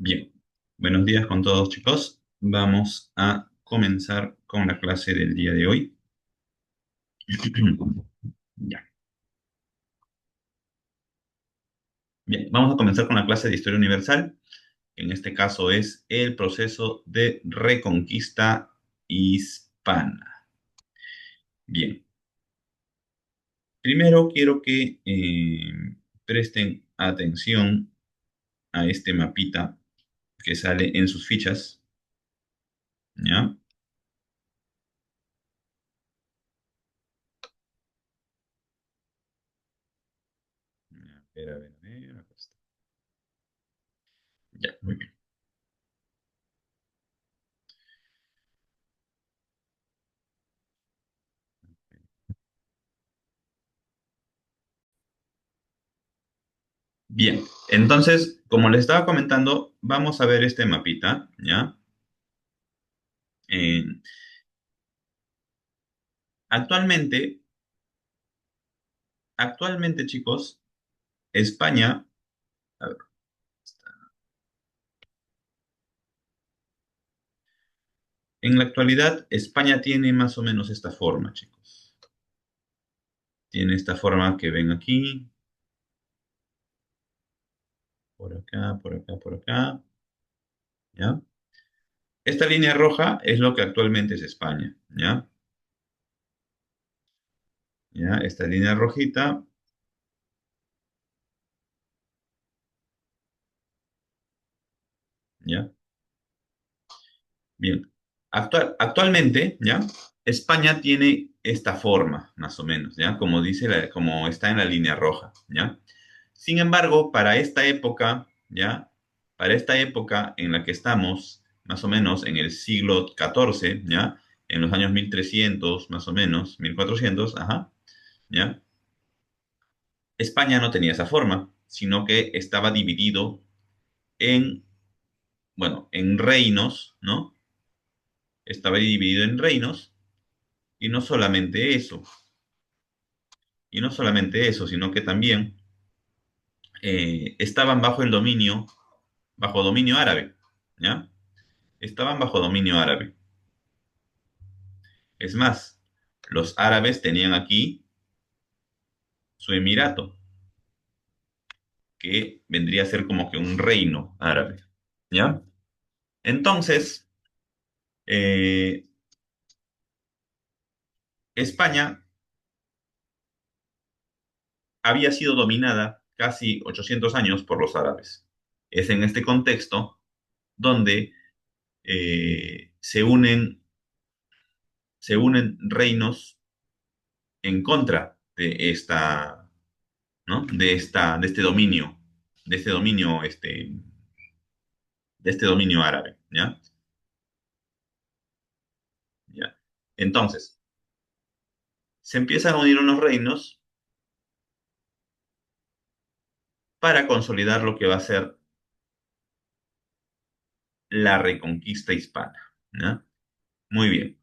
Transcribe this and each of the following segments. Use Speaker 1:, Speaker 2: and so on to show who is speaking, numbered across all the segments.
Speaker 1: Bien, buenos días con todos chicos. Vamos a comenzar con la clase del día de hoy. Ya. Bien, vamos a comenzar con la clase de Historia Universal. En este caso es el proceso de reconquista hispana. Bien, primero quiero que presten atención a este mapita que sale en sus fichas. ¿Ya? A ver, acá está. Ya, muy bien. Bien, entonces, como les estaba comentando, vamos a ver este mapita, ¿ya? Eh, actualmente, actualmente, chicos, España, a ver, en la actualidad, España tiene más o menos esta forma, chicos. Tiene esta forma que ven aquí, por acá, por acá, por acá, ¿ya? Esta línea roja es lo que actualmente es España, ¿ya? ¿Ya? Esta línea rojita, ¿ya? Bien. Actualmente, ¿ya? España tiene esta forma, más o menos, ¿ya? Como dice como está en la línea roja, ¿ya? Sin embargo, para esta época, ¿ya? Para esta época en la que estamos, más o menos en el siglo XIV, ¿ya? En los años 1300, más o menos, 1400, ajá, ¿ya? España no tenía esa forma, sino que estaba dividido en, bueno, en reinos, ¿no? Estaba dividido en reinos. Y no solamente eso, y no solamente eso, sino que también estaban bajo dominio árabe, ¿ya? Estaban bajo dominio árabe. Es más, los árabes tenían aquí su emirato, que vendría a ser como que un reino árabe, ¿ya? Entonces, eh, España había sido dominada casi 800 años por los árabes. Es en este contexto donde se unen reinos en contra de esta, ¿no? De este dominio, de este dominio árabe, ¿ya? ¿Ya? Entonces, se empiezan a unir unos reinos para consolidar lo que va a ser la reconquista hispana, ¿ya? Muy bien.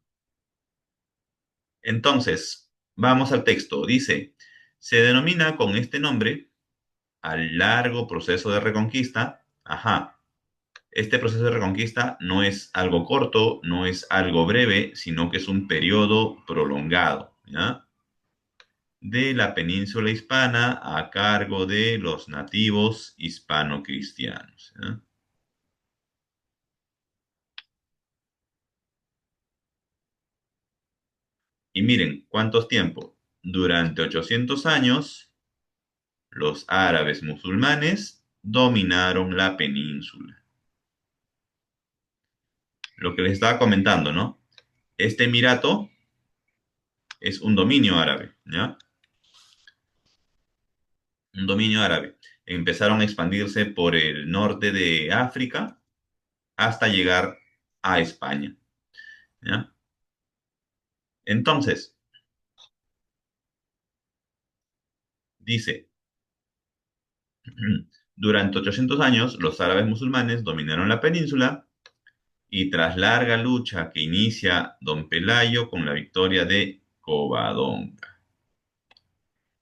Speaker 1: Entonces, vamos al texto. Dice, se denomina con este nombre al largo proceso de reconquista. Ajá. Este proceso de reconquista no es algo corto, no es algo breve, sino que es un periodo prolongado, ¿ya? De la península hispana a cargo de los nativos hispano-cristianos, ¿ya? Y miren, ¿cuántos tiempos? Durante 800 años, los árabes musulmanes dominaron la península. Lo que les estaba comentando, ¿no? Este emirato es un dominio árabe, ¿ya? Un dominio árabe. Empezaron a expandirse por el norte de África hasta llegar a España, ¿ya? Entonces, dice, durante 800 años los árabes musulmanes dominaron la península y tras larga lucha que inicia Don Pelayo con la victoria de Covadonga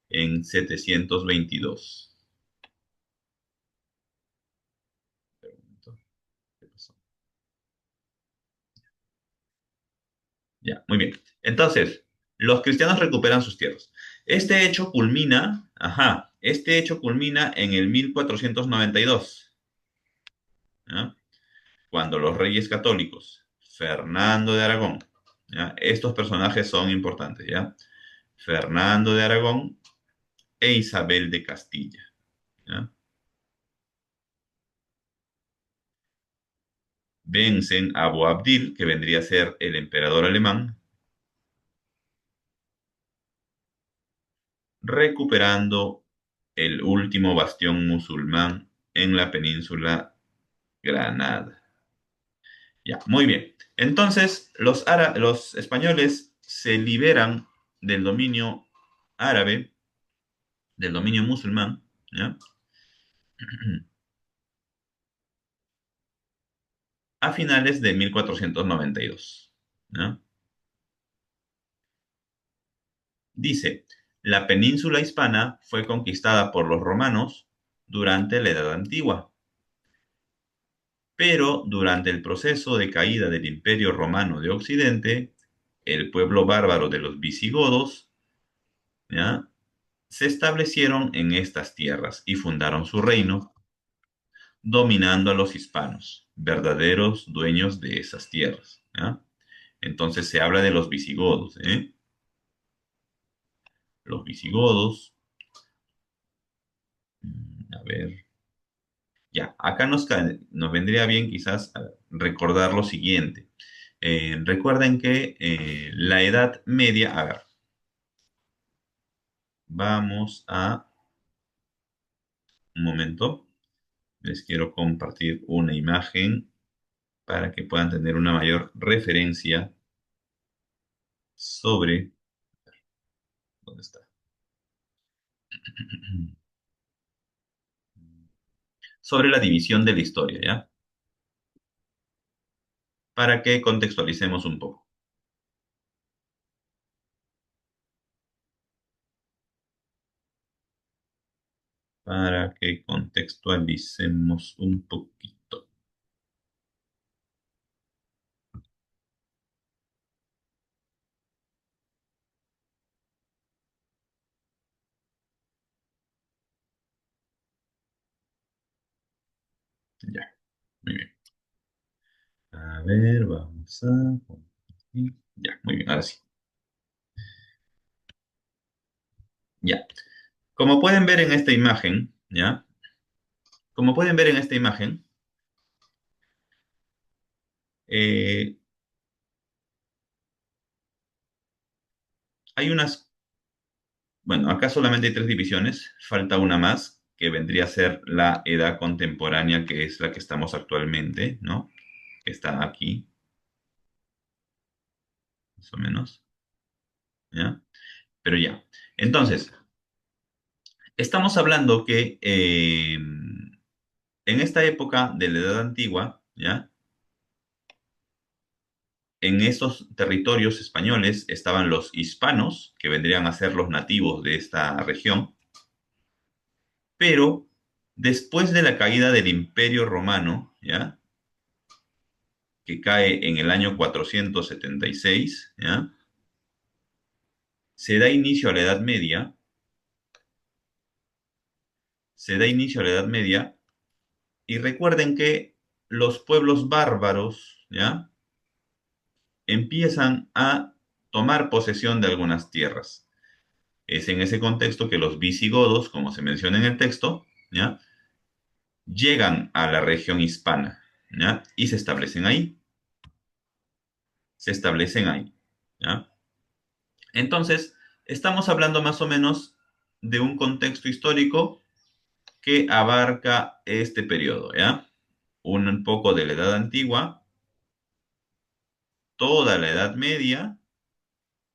Speaker 1: en 722. Ya, muy bien. Entonces, los cristianos recuperan sus tierras. Este hecho culmina en el 1492, ¿ya? Cuando los reyes católicos, Fernando de Aragón, ¿ya? Estos personajes son importantes, ¿ya? Fernando de Aragón e Isabel de Castilla, ¿ya? Vencen a Boabdil, que vendría a ser el emperador alemán, recuperando el último bastión musulmán en la península Granada. Ya, muy bien. Entonces, los españoles se liberan del dominio árabe, del dominio musulmán, ¿ya? A finales de 1492, ¿ya? Dice, la península hispana fue conquistada por los romanos durante la Edad Antigua, pero durante el proceso de caída del Imperio Romano de Occidente, el pueblo bárbaro de los visigodos, ¿ya? Se establecieron en estas tierras y fundaron su reino, dominando a los hispanos, verdaderos dueños de esas tierras, ¿ya? Entonces se habla de los visigodos, ¿eh? Los visigodos, a ver, ya, acá nos vendría bien quizás recordar lo siguiente. Recuerden que la Edad Media, a ver, vamos a un momento, les quiero compartir una imagen para que puedan tener una mayor referencia sobre, ¿dónde está? Sobre la división de la historia, ¿ya? Para que contextualicemos un poco. Para que contextualicemos un poquito. Ya, muy bien. A ver, vamos a compartir. Ya, muy bien, ahora sí. Ya. Como pueden ver en esta imagen, ¿ya? Como pueden ver en esta imagen, eh, hay unas, bueno, acá solamente hay tres divisiones, falta una más, que vendría a ser la edad contemporánea, que es la que estamos actualmente, ¿no? Que está aquí, más o menos, ¿ya? Pero ya. Entonces, estamos hablando que en esta época de la Edad Antigua, ¿ya? En estos territorios españoles estaban los hispanos, que vendrían a ser los nativos de esta región, pero después de la caída del Imperio Romano, ¿ya? Que cae en el año 476, ¿ya? Se da inicio a la Edad Media, se da inicio a la Edad Media, y recuerden que los pueblos bárbaros, ¿ya? Empiezan a tomar posesión de algunas tierras. Es en ese contexto que los visigodos, como se menciona en el texto, ¿ya? Llegan a la región hispana, ¿ya? Y se establecen ahí. Se establecen ahí, ¿ya? Entonces, estamos hablando más o menos de un contexto histórico que abarca este periodo, ¿ya? Un poco de la Edad Antigua, toda la Edad Media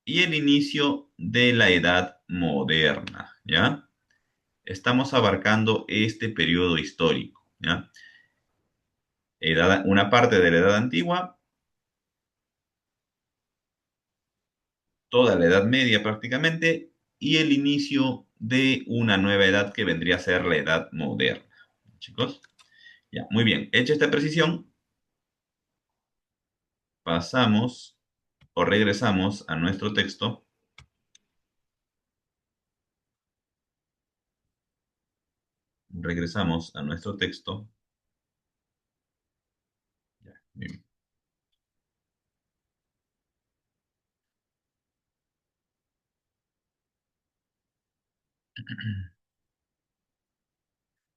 Speaker 1: y el inicio de la Edad Moderna, ¿ya? Estamos abarcando este periodo histórico, ¿ya? Una parte de la Edad Antigua, toda la Edad Media prácticamente, y el inicio de una nueva edad que vendría a ser la Edad Moderna. Chicos, ya, muy bien. Hecha esta precisión, pasamos o regresamos a nuestro texto. Regresamos a nuestro texto. Ya, muy bien.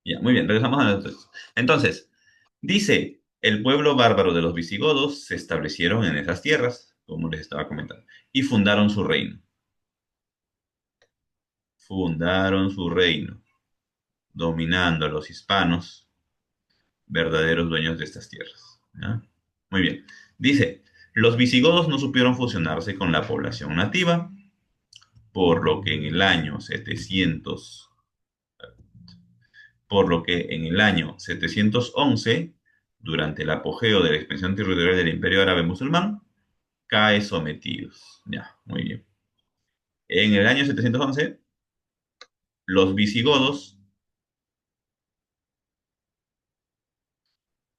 Speaker 1: Ya, muy bien, regresamos a nuestro texto. Entonces, dice, el pueblo bárbaro de los visigodos se establecieron en esas tierras, como les estaba comentando, y fundaron su reino. Fundaron su reino, dominando a los hispanos, verdaderos dueños de estas tierras. ¿Ya? Muy bien. Dice, los visigodos no supieron fusionarse con la población nativa, por lo que en el año 700, por lo que en el año 711, durante el apogeo de la expansión territorial del Imperio Árabe Musulmán, cae sometidos. Ya, muy bien. En el año 711, los visigodos,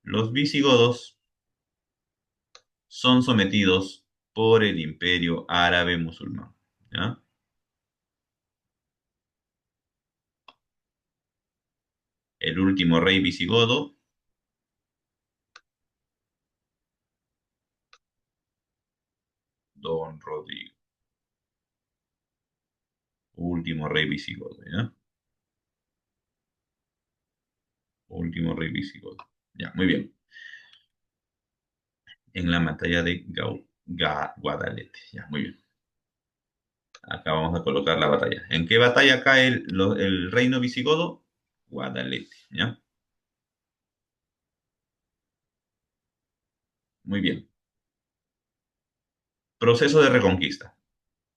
Speaker 1: los visigodos son sometidos por el Imperio Árabe Musulmán. ¿Ya? El último rey visigodo, Don Rodrigo. Último rey visigodo. ¿Ya? Último rey visigodo. Ya, muy bien. En la batalla de Guadalete. Ya, muy bien. Acá vamos a colocar la batalla. ¿En qué batalla cae el reino visigodo? Guadalete. ¿Ya? Muy bien. Proceso de reconquista.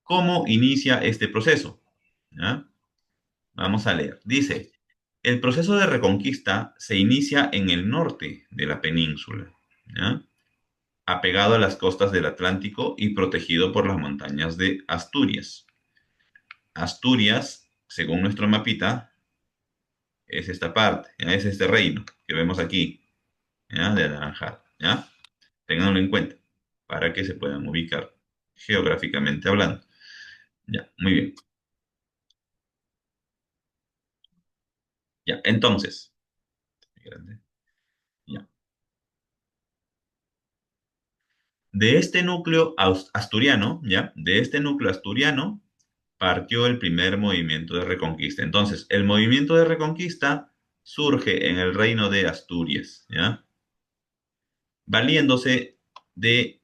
Speaker 1: ¿Cómo inicia este proceso? ¿Ya? Vamos a leer. Dice, el proceso de reconquista se inicia en el norte de la península, ¿ya? Apegado a las costas del Atlántico y protegido por las montañas de Asturias. Asturias, según nuestro mapita, es esta parte, ¿ya? Es este reino que vemos aquí, ¿ya? De anaranjado, ¿ya? Ténganlo en cuenta para que se puedan ubicar geográficamente hablando. Ya, muy bien. Ya, entonces, ya. De este núcleo asturiano, ¿ya? De este núcleo asturiano partió el primer movimiento de reconquista. Entonces, el movimiento de reconquista surge en el reino de Asturias, ¿ya? Valiéndose de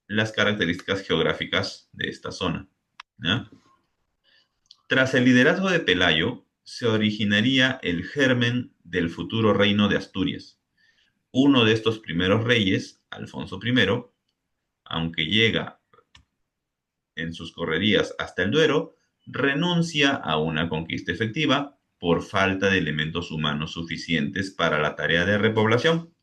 Speaker 1: las características geográficas de esta zona, ¿ya? Tras el liderazgo de Pelayo, se originaría el germen del futuro reino de Asturias. Uno de estos primeros reyes, Alfonso I, aunque llega en sus correrías hasta el Duero, renuncia a una conquista efectiva por falta de elementos humanos suficientes para la tarea de repoblación.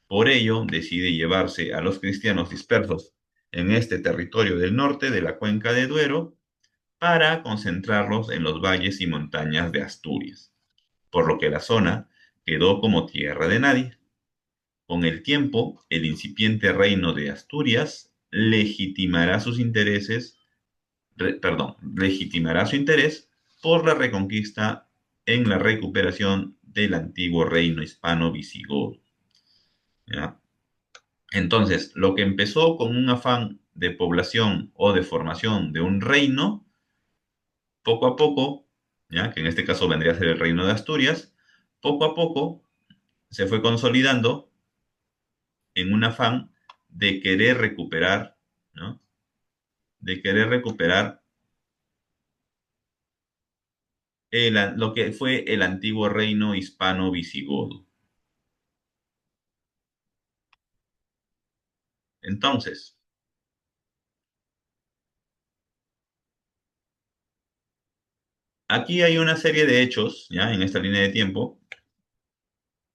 Speaker 1: Por ello, decide llevarse a los cristianos dispersos en este territorio del norte de la cuenca de Duero para concentrarlos en los valles y montañas de Asturias, por lo que la zona quedó como tierra de nadie. Con el tiempo, el incipiente reino de Asturias legitimará sus intereses legitimará su interés por la reconquista en la recuperación del antiguo reino hispano visigodo. ¿Ya? Entonces, lo que empezó con un afán de población o de formación de un reino, poco a poco, ¿ya? Que en este caso vendría a ser el reino de Asturias, poco a poco se fue consolidando en un afán de querer recuperar, ¿no? De querer recuperar lo que fue el antiguo reino hispano visigodo. Entonces, aquí hay una serie de hechos, ya en esta línea de tiempo,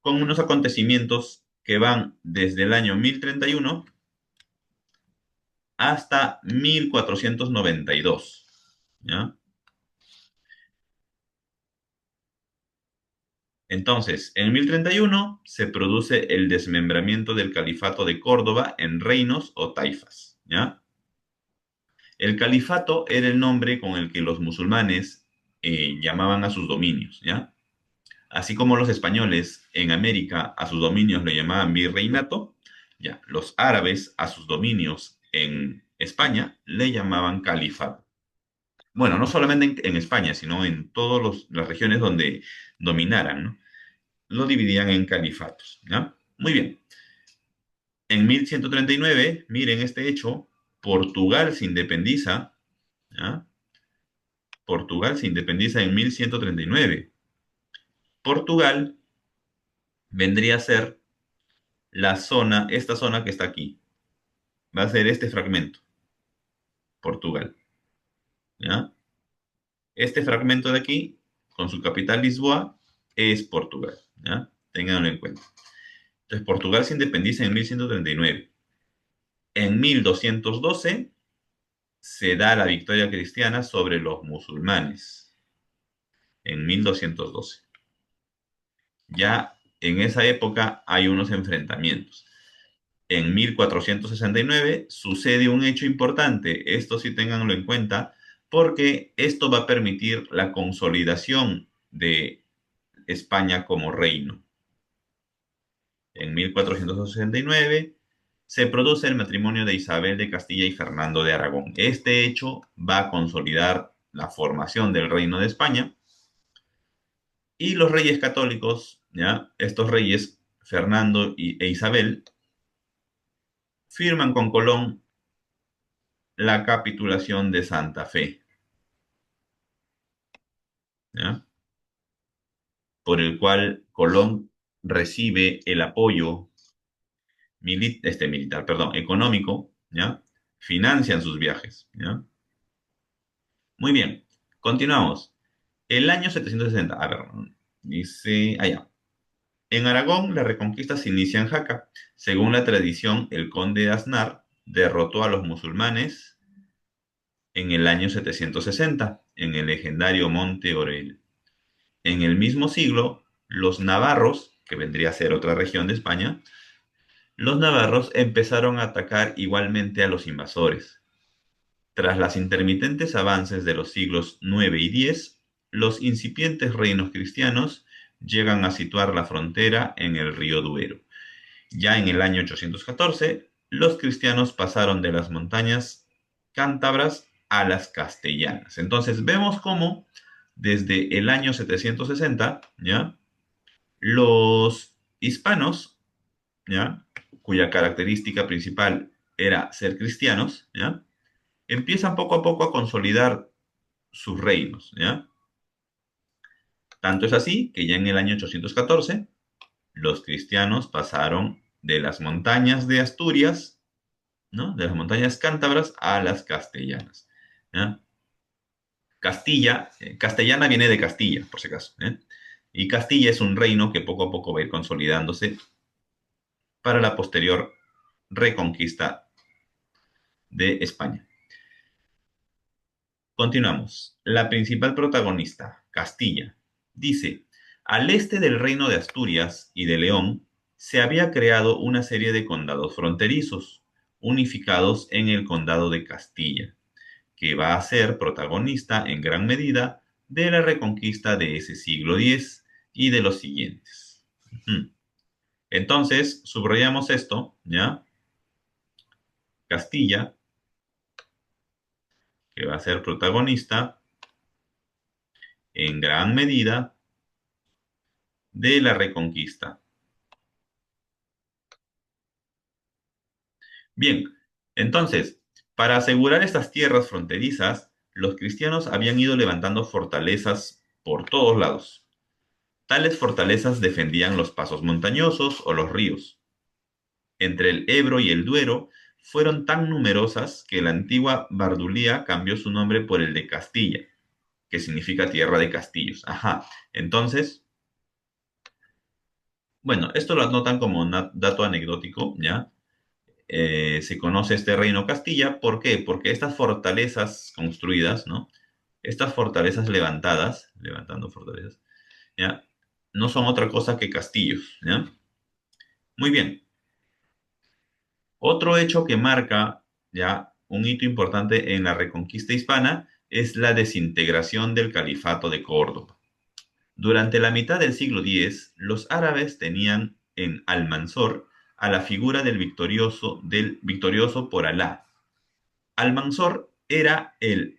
Speaker 1: con unos acontecimientos que van desde el año 1031 hasta 1492, ¿ya? Entonces, en 1031 se produce el desmembramiento del califato de Córdoba en reinos o taifas, ¿ya? El califato era el nombre con el que los musulmanes llamaban a sus dominios, ¿ya? Así como los españoles en América a sus dominios lo llamaban virreinato, ya, los árabes a sus dominios en España le llamaban califato. Bueno, no solamente en España, sino en todas las regiones donde dominaran, ¿no? Lo dividían en califatos, ¿ya? Muy bien. En 1139, miren este hecho, Portugal se independiza, ¿ya? Portugal se independiza en 1139. Portugal vendría a ser la zona, esta zona que está aquí. Va a ser este fragmento, Portugal, ¿ya? Este fragmento de aquí, con su capital Lisboa, es Portugal, ¿ya? Ténganlo en cuenta. Entonces, Portugal se independiza en 1139. En 1212 se da la victoria cristiana sobre los musulmanes, en 1212. Ya en esa época hay unos enfrentamientos. En 1469 sucede un hecho importante, esto sí ténganlo en cuenta, porque esto va a permitir la consolidación de España como reino. En 1469 se produce el matrimonio de Isabel de Castilla y Fernando de Aragón. Este hecho va a consolidar la formación del reino de España y los reyes católicos, ¿ya? Estos reyes, Fernando e Isabel, firman con Colón la capitulación de Santa Fe, ¿ya? Por el cual Colón recibe el apoyo militar, perdón, económico, ¿ya? Financian sus viajes, ¿ya? Muy bien, continuamos. El año 760, a ver, dice allá. En Aragón, la reconquista se inicia en Jaca. Según la tradición, el conde de Aznar derrotó a los musulmanes en el año 760, en el legendario Monte Orel. En el mismo siglo, los navarros, que vendría a ser otra región de España, los navarros empezaron a atacar igualmente a los invasores. Tras los intermitentes avances de los siglos IX y X, los incipientes reinos cristianos llegan a situar la frontera en el río Duero. Ya en el año 814, los cristianos pasaron de las montañas cántabras a las castellanas. Entonces vemos cómo desde el año 760, ¿ya? Los hispanos, ¿ya? Cuya característica principal era ser cristianos, ¿ya? Empiezan poco a poco a consolidar sus reinos, ¿ya? Tanto es así que ya en el año 814 los cristianos pasaron de las montañas de Asturias, ¿no? De las montañas cántabras a las castellanas, ¿ya? Castilla, castellana viene de Castilla, por si acaso, ¿eh? Y Castilla es un reino que poco a poco va a ir consolidándose para la posterior reconquista de España. Continuamos. La principal protagonista, Castilla, dice, al este del reino de Asturias y de León, se había creado una serie de condados fronterizos, unificados en el condado de Castilla, que va a ser protagonista en gran medida de la reconquista de ese siglo X y de los siguientes. Entonces, subrayamos esto, ¿ya? Castilla, que va a ser protagonista en gran medida de la reconquista. Bien, entonces, para asegurar estas tierras fronterizas, los cristianos habían ido levantando fortalezas por todos lados. Tales fortalezas defendían los pasos montañosos o los ríos. Entre el Ebro y el Duero fueron tan numerosas que la antigua Bardulía cambió su nombre por el de Castilla, que significa tierra de castillos. Ajá, entonces, bueno, esto lo anotan como un dato anecdótico, ¿ya? Se conoce este reino Castilla. ¿Por qué? Porque estas fortalezas construidas, ¿no? Estas fortalezas levantadas, levantando fortalezas, ¿ya? No son otra cosa que castillos, ¿ya? Muy bien. Otro hecho que marca, ¿ya? un hito importante en la reconquista hispana es la desintegración del califato de Córdoba. Durante la mitad del siglo X, los árabes tenían en Almanzor a la figura del victorioso por Alá. Almanzor era el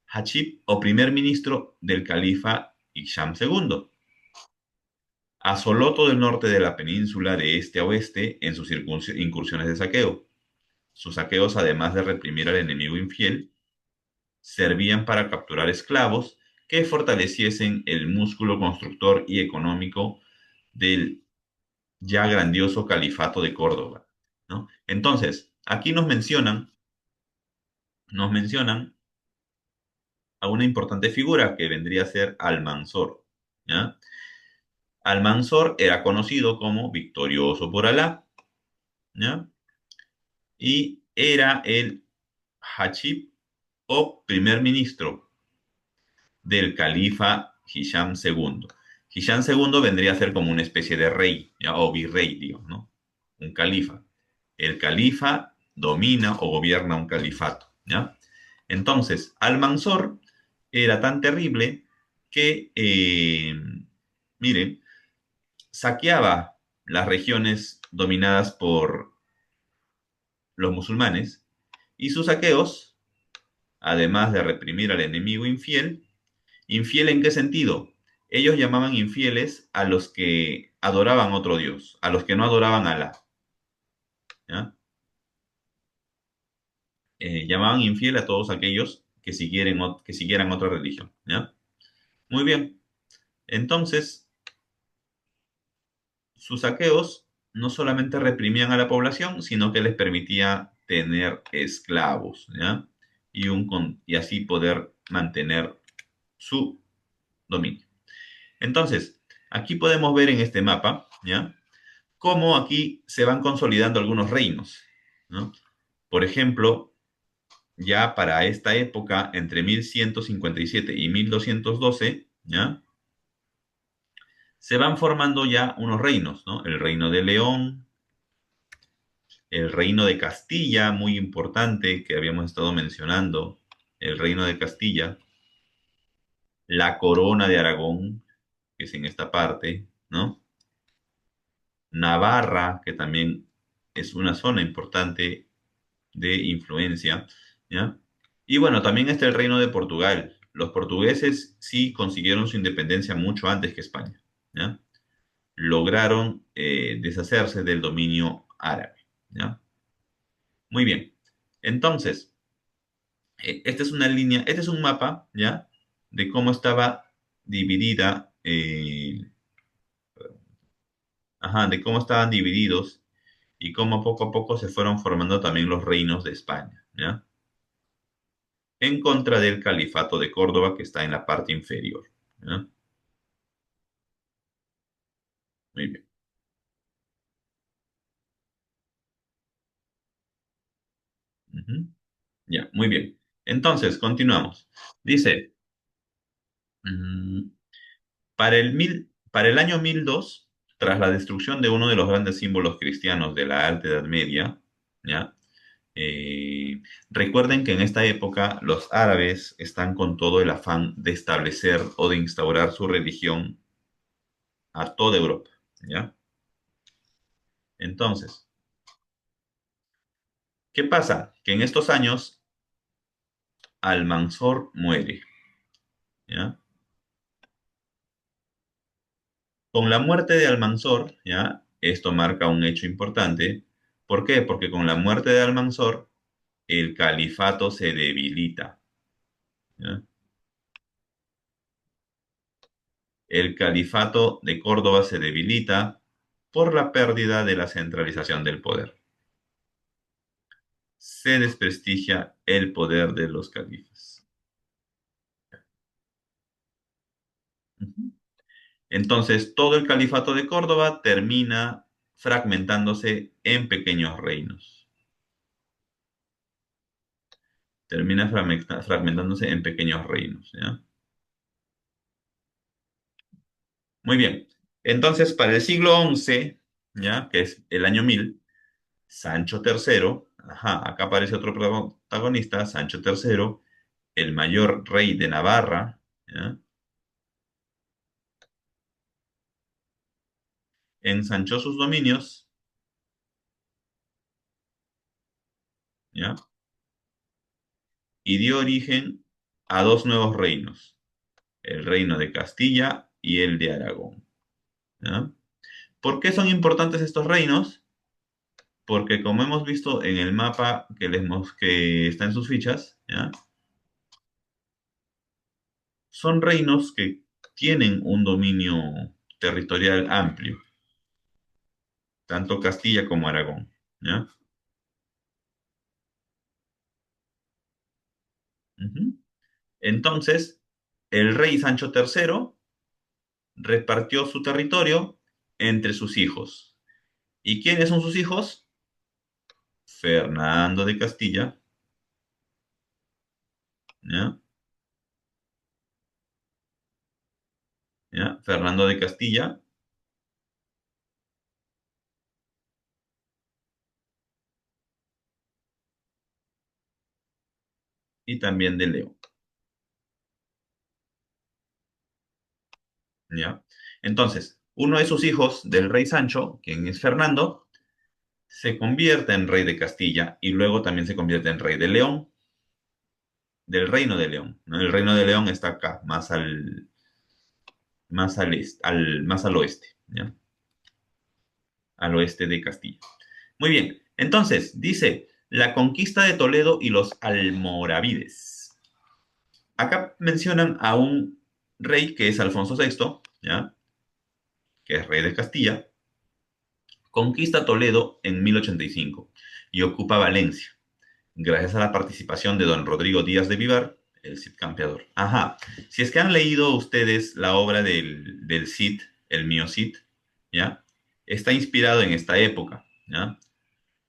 Speaker 1: hachib o primer ministro del califa Hisham II. Asoló todo el norte de la península de este a oeste en sus incursiones de saqueo. Sus saqueos, además de reprimir al enemigo infiel, servían para capturar esclavos que fortaleciesen el músculo constructor y económico del ya grandioso califato de Córdoba, ¿no? Entonces, aquí nos mencionan a una importante figura que vendría a ser Almanzor, ¿ya? Almanzor era conocido como victorioso por Alá, ¿ya? Y era el hachib o primer ministro del califa Hisham II. Hisham II vendría a ser como una especie de rey, ¿ya? O virrey, digamos, ¿no? Un califa. El califa domina o gobierna un califato, ¿ya? Entonces, Al-Mansur era tan terrible que, miren, saqueaba las regiones dominadas por los musulmanes y sus saqueos, además de reprimir al enemigo infiel, ¿infiel en qué sentido? Ellos llamaban infieles a los que adoraban otro Dios, a los que no adoraban a Alá, ¿ya? Llamaban infiel a todos aquellos que siguieran otra religión, ¿ya? Muy bien. Entonces, sus saqueos no solamente reprimían a la población, sino que les permitía tener esclavos, ¿ya? Y así poder mantener su dominio. Entonces, aquí podemos ver en este mapa, ¿ya? Cómo aquí se van consolidando algunos reinos, ¿no? Por ejemplo, ya para esta época, entre 1157 y 1212, ¿ya? Se van formando ya unos reinos, ¿no? El reino de León, el reino de Castilla, muy importante, que habíamos estado mencionando, el reino de Castilla, la corona de Aragón, que es en esta parte, ¿no? Navarra, que también es una zona importante de influencia, ¿ya? Y bueno, también está el reino de Portugal. Los portugueses sí consiguieron su independencia mucho antes que España, ¿ya? Lograron deshacerse del dominio árabe, ¿ya? Muy bien. Entonces, esta es una línea, este es un mapa, ¿ya? De cómo estaba dividida, ajá, de cómo estaban divididos y cómo poco a poco se fueron formando también los reinos de España, ¿ya? En contra del califato de Córdoba que está en la parte inferior, ¿ya? Muy bien. Ujú. Ya, muy bien. Entonces, continuamos. Dice, mm, para el año 1002, tras la destrucción de uno de los grandes símbolos cristianos de la Alta Edad Media, ¿ya? Recuerden que en esta época los árabes están con todo el afán de establecer o de instaurar su religión a toda Europa, ¿ya? Entonces, ¿qué pasa? Que en estos años Almanzor muere, ¿ya? Con la muerte de Almanzor, ¿ya? Esto marca un hecho importante. ¿Por qué? Porque con la muerte de Almanzor, el califato se debilita, ¿ya? El califato de Córdoba se debilita por la pérdida de la centralización del poder. Se desprestigia el poder de los califas. Ujú. Entonces, todo el califato de Córdoba termina fragmentándose en pequeños reinos. Termina fragmentándose en pequeños reinos, ¿ya? Muy bien. Entonces, para el siglo XI, ¿ya? Que es el año 1000, Sancho III Ajá, acá aparece otro protagonista, Sancho III, el mayor rey de Navarra, ¿ya? Ensanchó sus dominios, ¿ya? Y dio origen a dos nuevos reinos, el reino de Castilla y el de Aragón, ¿ya? ¿Por qué son importantes estos reinos? Porque como hemos visto en el mapa que está en sus fichas, ¿ya? Son reinos que tienen un dominio territorial amplio, tanto Castilla como Aragón, ¿ya? Ujú. Entonces, el rey Sancho III repartió su territorio entre sus hijos. ¿Y quiénes son sus hijos? Fernando de Castilla, ¿ya? ¿Ya? Fernando de Castilla y también de León, ¿ya? Entonces, uno de sus hijos del rey Sancho, quien es Fernando, se convierte en rey de Castilla y luego también se convierte en rey de León, del reino de León, ¿no? El reino de León está acá, más al oeste, ¿ya? Al oeste de Castilla. Muy bien, entonces dice la conquista de Toledo y los almoravides. Acá mencionan a un rey que es Alfonso VI, ¿ya? Que es rey de Castilla, conquista Toledo en 1085 y ocupa Valencia, gracias a la participación de don Rodrigo Díaz de Vivar, el Cid Campeador. Ajá, si es que han leído ustedes la obra del Cid, el mío Cid, ¿ya? Está inspirado en esta época, ¿ya?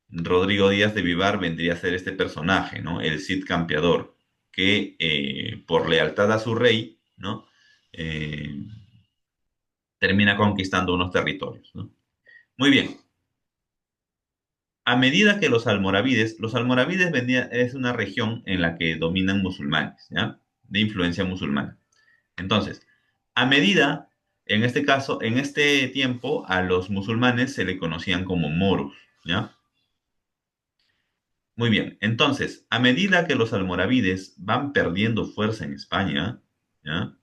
Speaker 1: Rodrigo Díaz de Vivar vendría a ser este personaje, ¿no? El Cid Campeador, que por lealtad a su rey, ¿no? Eh, termina conquistando unos territorios, ¿no? Muy bien. A medida que los almoravides es una región en la que dominan musulmanes, ¿ya? De influencia musulmana. Entonces, a medida, en este caso, en este tiempo, a los musulmanes se le conocían como moros, ¿ya? Muy bien, entonces, a medida que los almoravides van perdiendo fuerza en España, ¿ya?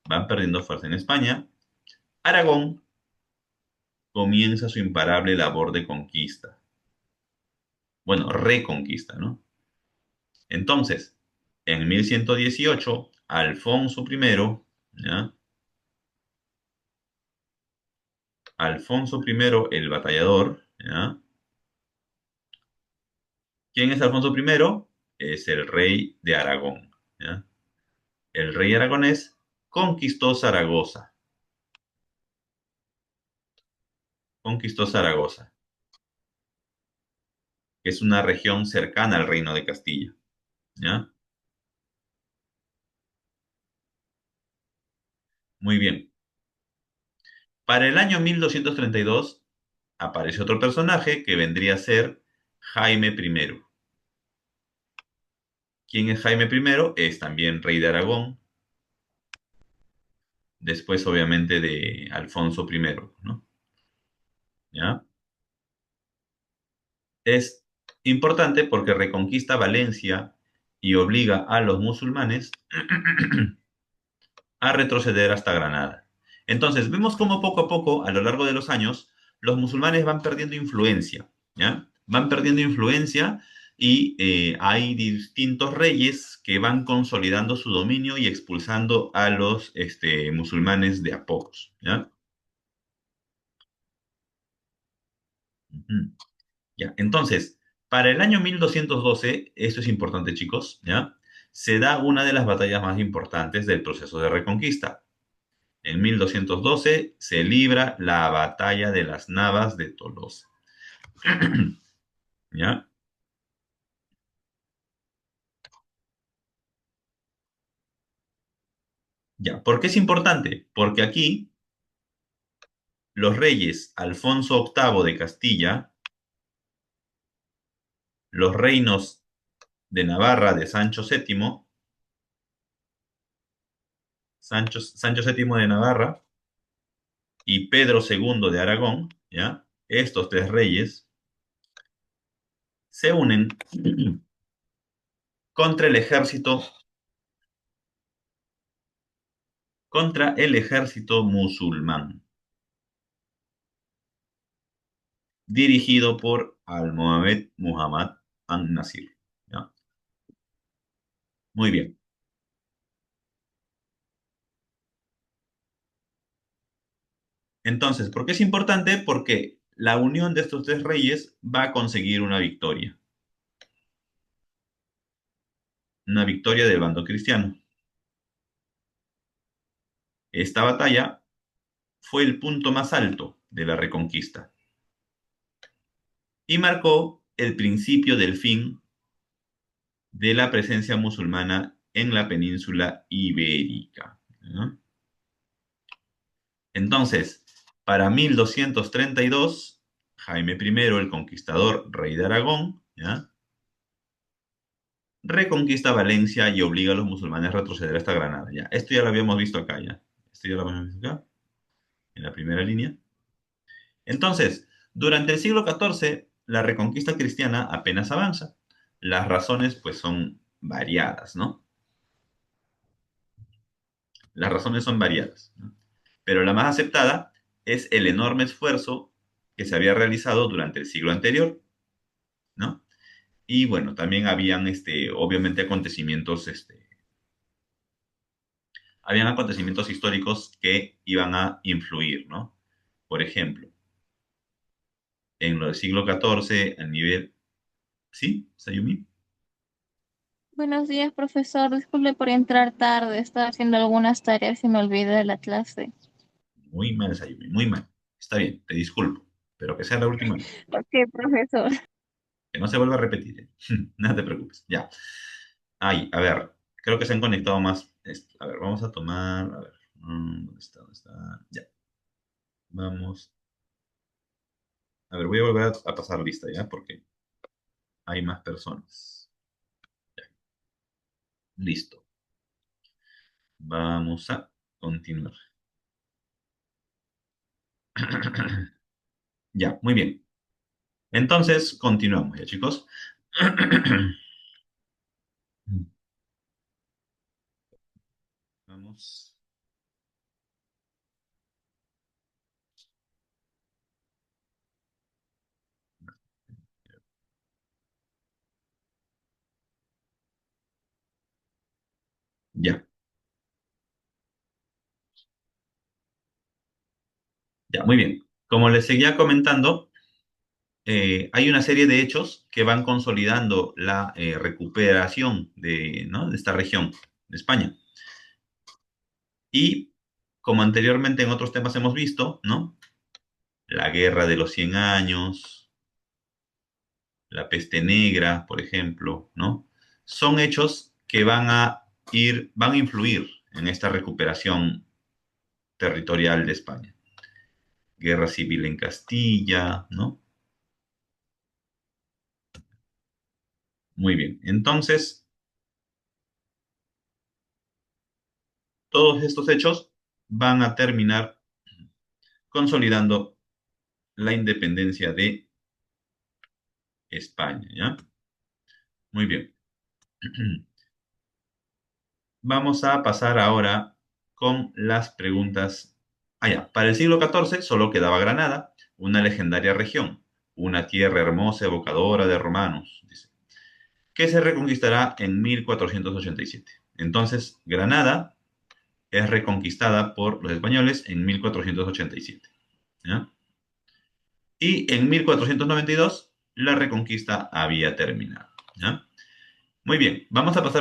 Speaker 1: Van perdiendo fuerza en España, Aragón comienza su imparable labor de conquista. Bueno, reconquista, ¿no? Entonces, en 1118, Alfonso I, ¿ya? Alfonso I el Batallador, ¿ya? ¿Quién es Alfonso I? Es el rey de Aragón, ¿ya? El rey aragonés conquistó Zaragoza, conquistó Zaragoza, que es una región cercana al reino de Castilla, ¿ya? Muy bien. Para el año 1232 aparece otro personaje que vendría a ser Jaime I. ¿Quién es Jaime I? Es también rey de Aragón, después obviamente de Alfonso I, ¿no? ¿Ya? Es importante porque reconquista Valencia y obliga a los musulmanes a retroceder hasta Granada. Entonces, vemos cómo poco a poco, a lo largo de los años, los musulmanes van perdiendo influencia, ¿ya? Van perdiendo influencia y hay distintos reyes que van consolidando su dominio y expulsando a los musulmanes de a pocos, ¿ya? Ujú. Ya, entonces, para el año 1212, esto es importante, chicos, ¿ya? Se da una de las batallas más importantes del proceso de reconquista. En 1212 se libra la batalla de las Navas de Tolosa. ¿Ya? Ya. ¿Por qué es importante? Porque aquí los reyes Alfonso VIII de Castilla los reinos de Navarra de Sancho VII, Sancho VII de Navarra y Pedro II de Aragón, ¿ya? Estos tres reyes se unen contra el ejército, contra el ejército musulmán, dirigido por Al-Mohamed Muhammad al-Nasir. ¿Ya? Muy bien. Entonces, ¿por qué es importante? Porque la unión de estos tres reyes va a conseguir una victoria del bando cristiano. Esta batalla fue el punto más alto de la Reconquista y marcó el principio del fin de la presencia musulmana en la península ibérica. ¿No? Entonces, para 1232, Jaime I, el conquistador, rey de Aragón, ¿ya? Reconquista Valencia y obliga a los musulmanes a retroceder hasta Granada. ¿Ya? Esto ya lo habíamos visto acá, ¿ya? Esto ya lo habíamos visto acá, en la primera línea. Entonces, durante el siglo XIV, la reconquista cristiana apenas avanza. Las razones, pues, son variadas, ¿no? Las razones son variadas, ¿no? Pero la más aceptada es el enorme esfuerzo que se había realizado durante el siglo anterior, ¿no? Y bueno, también habían, obviamente, habían acontecimientos históricos que iban a influir, ¿no? Por ejemplo, en lo del siglo XIV, a nivel... ¿Sí, Sayumi?
Speaker 2: Buenos días, profesor. Disculpe por entrar tarde. Estaba haciendo algunas tareas y me olvidé de la clase.
Speaker 1: Muy mal, Sayumi, muy mal. Está bien, te disculpo, pero que sea la última vez.
Speaker 2: Ok, profesor.
Speaker 1: Que no se vuelva a repetir, ¿eh? No te preocupes, ya. Ay, a ver, creo que se han conectado más. A ver, vamos a tomar. A ver, ¿dónde está? ¿Dónde está? Ya, vamos. A ver, voy a volver a pasar lista ya, porque hay más personas. Listo. Vamos a continuar. Ya, muy bien. Entonces, continuamos ya, chicos. Vamos. Ya, ya, muy bien. Como les seguía comentando, hay una serie de hechos que van consolidando la recuperación ¿no? de esta región de España. Y como anteriormente en otros temas hemos visto, ¿no? La Guerra de los 100 Años, la Peste Negra, por ejemplo, ¿no? Son hechos que van a influir en esta recuperación territorial de España. Guerra civil en Castilla, ¿no? Muy bien. Entonces, todos estos hechos van a terminar consolidando la independencia de España, ¿ya? Muy bien. Vamos a pasar ahora con las preguntas. Ah, ya. Para el siglo XIV solo quedaba Granada, una legendaria región, una tierra hermosa evocadora de romanos, dice, que se reconquistará en 1487. Entonces, Granada es reconquistada por los españoles en 1487. ¿Ya? Y en 1492 la reconquista había terminado. ¿Ya? Muy bien, vamos a pasar